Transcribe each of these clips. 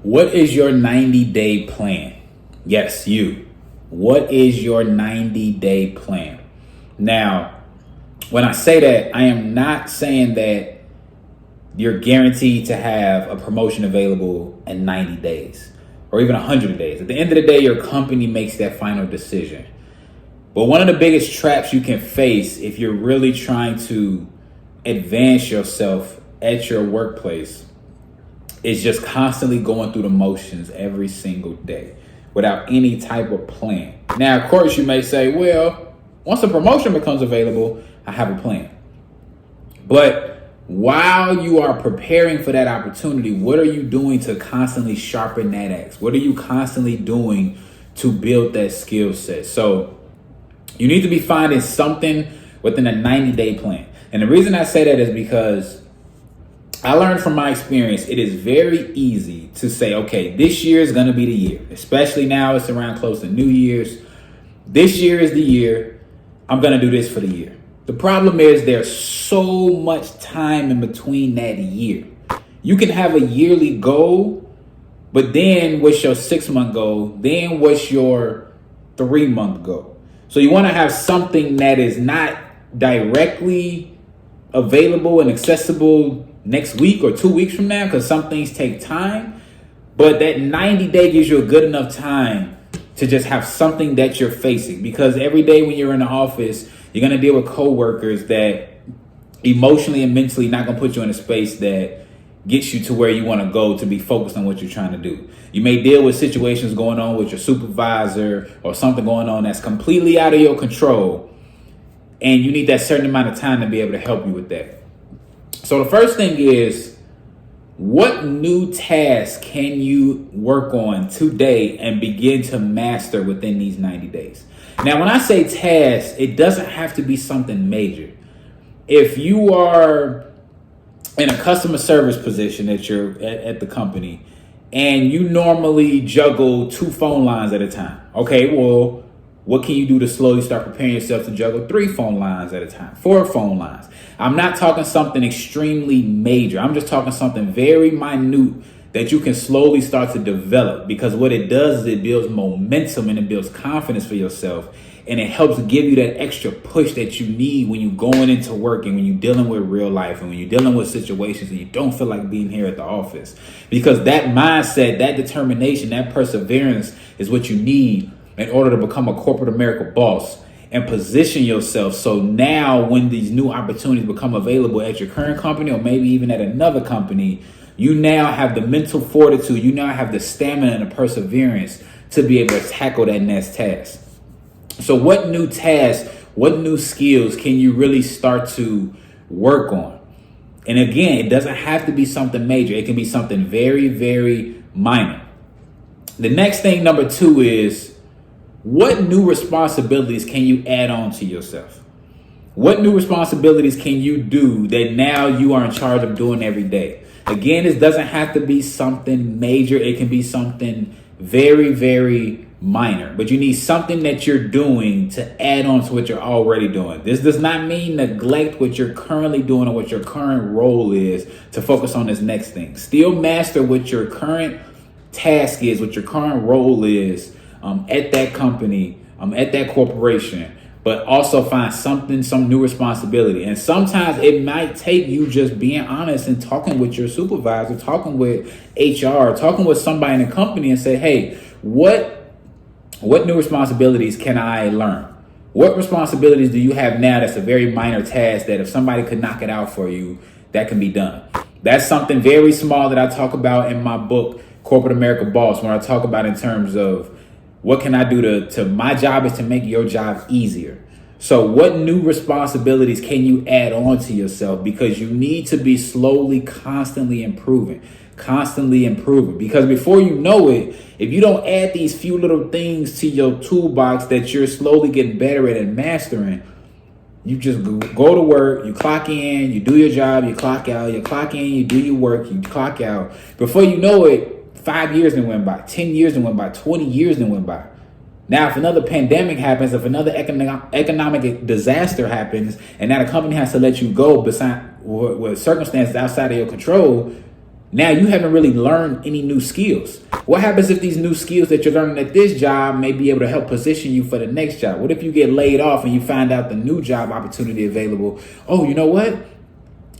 What is your 90-day plan? Yes, you. What is your 90-day plan? Now, when I say that, I am not saying that you're guaranteed to have a promotion available in 90 days or even 100 days. At the end of the day, your company makes that final decision. But one of the biggest traps you can face if you're really trying to advance yourself at your workplace is just constantly going through the motions every single day without any type of plan. Now, of course, you may say, well, once a promotion becomes available, I have a plan. But while you are preparing for that opportunity, what are you doing to constantly sharpen that axe? What are you constantly doing to build that skill set? So you need to be finding something within a 90-day plan. And the reason I say that is because I learned from my experience, it is very easy to say, okay, this year is going to be the year, especially now it's around close to New Year's. This year is the year. I'm going to do this for the year. The problem is there's so much time in between that year. You can have a yearly goal, but then what's your 6-month goal? Then what's your 3-month goal? So you want to have something that is not directly available and accessible next week or 2 weeks from now, because some things take time, but that 90-day gives you a good enough time to just have something that you're facing, because every day when you're in the office, you're going to deal with coworkers that emotionally and mentally not going to put you in a space that gets you to where you want to go to be focused on what you're trying to do. You may deal with situations going on with your supervisor or something going on that's completely out of your control, and you need that certain amount of time to be able to help you with that. So the first thing is, what new task can you work on today and begin to master within these 90 days? Now, when I say task, it doesn't have to be something major. If you are in a customer service position at the company and you normally juggle 2 phone lines at a time, okay, well, what can you do to slowly start preparing yourself to juggle 3 phone lines at a time, 4 phone lines? I'm not talking something extremely major. I'm just talking something very minute that you can slowly start to develop, because what it does is it builds momentum and it builds confidence for yourself. And it helps give you that extra push that you need when you're going into work and when you're dealing with real life and when you're dealing with situations and you don't feel like being here at the office. Because that mindset, that determination, that perseverance is what you need in order to become a corporate America boss and position yourself. So now when these new opportunities become available at your current company or maybe even at another company, you now have the mental fortitude, you now have the stamina and the perseverance to be able to tackle that next task. So what new tasks, what new skills can you really start to work on? And again, it doesn't have to be something major. It can be something very, very minor. The next thing, number 2, is what new responsibilities can you add on to yourself? What new responsibilities can you do that now you are in charge of doing every day? Again, this doesn't have to be something major. It can be something very, very minor, but you need something that you're doing to add on to what you're already doing. This does not mean neglect what you're currently doing or what your current role is to focus on this next thing. Still master what your current task is, what your current role is at that company, at that corporation, but also find some new responsibility. And sometimes it might take you just being honest and talking with your supervisor, talking with HR, talking with somebody in the company and say, hey, what new responsibilities can I learn? What responsibilities do you have now that's a very minor task that if somebody could knock it out for you, that can be done? That's something very small that I talk about in my book, Corporate America Boss, when I talk about in terms of what can I do to my job is to make your job easier. So what new responsibilities can you add on to yourself? Because you need to be slowly, constantly improving. Because before you know it, if you don't add these few little things to your toolbox that you're slowly getting better at and mastering, you just go to work, you clock in, you do your job, you clock out, you clock in, you do your work, you clock out. Before you know it, 5 years then went by, 10 years then went by, 20 years then went by. Now, if another pandemic happens, if another economic disaster happens, and now the company has to let you go with circumstances outside of your control, Now you haven't really learned any new skills. What happens if these new skills that you're learning at this job may be able to help position you for the next job? What if you get laid off and you find out the new job opportunity available? Oh, you know what?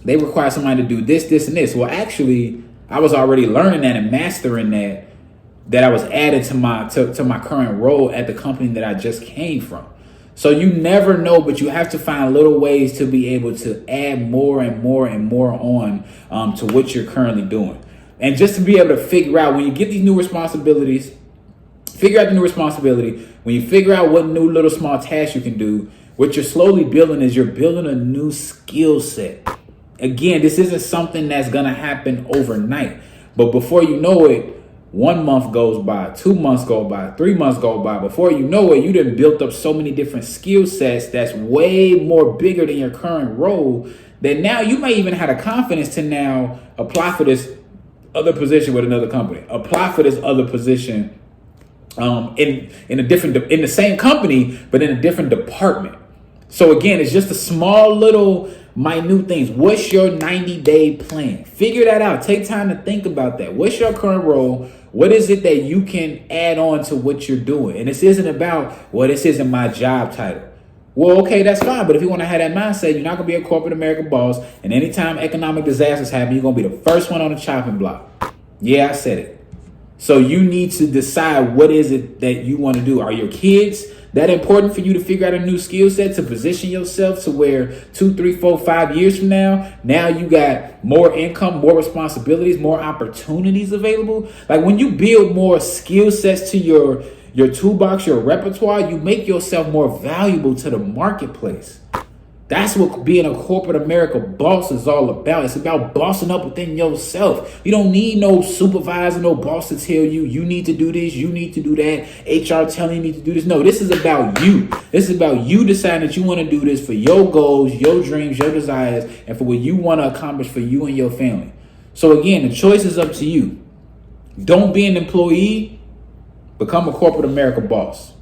They require somebody to do this, this, and this. Well, actually, I was already learning that and mastering that I was added to my current role at the company that I just came from. So you never know, but you have to find little ways to be able to add more and more and more on to what you're currently doing. And just to be able to figure out when you get these new responsibilities, figure out the new responsibility. When you figure out what new little small tasks you can do, what you're slowly building is you're building a new skill set. Again, this isn't something that's going to happen overnight. But before you know it, 1 month goes by, 2 months go by, 3 months go by. Before you know it, you done built up so many different skill sets that's way more bigger than your current role that now you may even have the confidence to now apply for this other position with another company, apply for this other position in the same company, but in a different department. So again, it's just a small little minute things. What's your 90-day plan? Figure that out. Take time to think about that. What's your current role? What is it that you can add on to what you're doing? And this isn't about, well, this isn't my job title. Well, okay, that's fine. But if you want to have that mindset, you're not going to be a corporate America boss. And anytime economic disasters happen, you're going to be the first one on the chopping block. Yeah, I said it. So you need to decide what is it that you want to do. Are your kids that important for you to figure out a new skill set to position yourself to where 2, 3, 4, 5 years from now you got more income, more responsibilities, more opportunities available? Like when you build more skill sets to your toolbox, your repertoire, you make yourself more valuable to the marketplace. That's what being a corporate America boss is all about. It's about bossing up within yourself. You don't need no supervisor, no boss to tell you, you need to do this, you need to do that, HR telling you to do this. No, this is about you. This is about you deciding that you want to do this for your goals, your dreams, your desires, and for what you want to accomplish for you and your family. So again, the choice is up to you. Don't be an employee. Become a corporate America boss.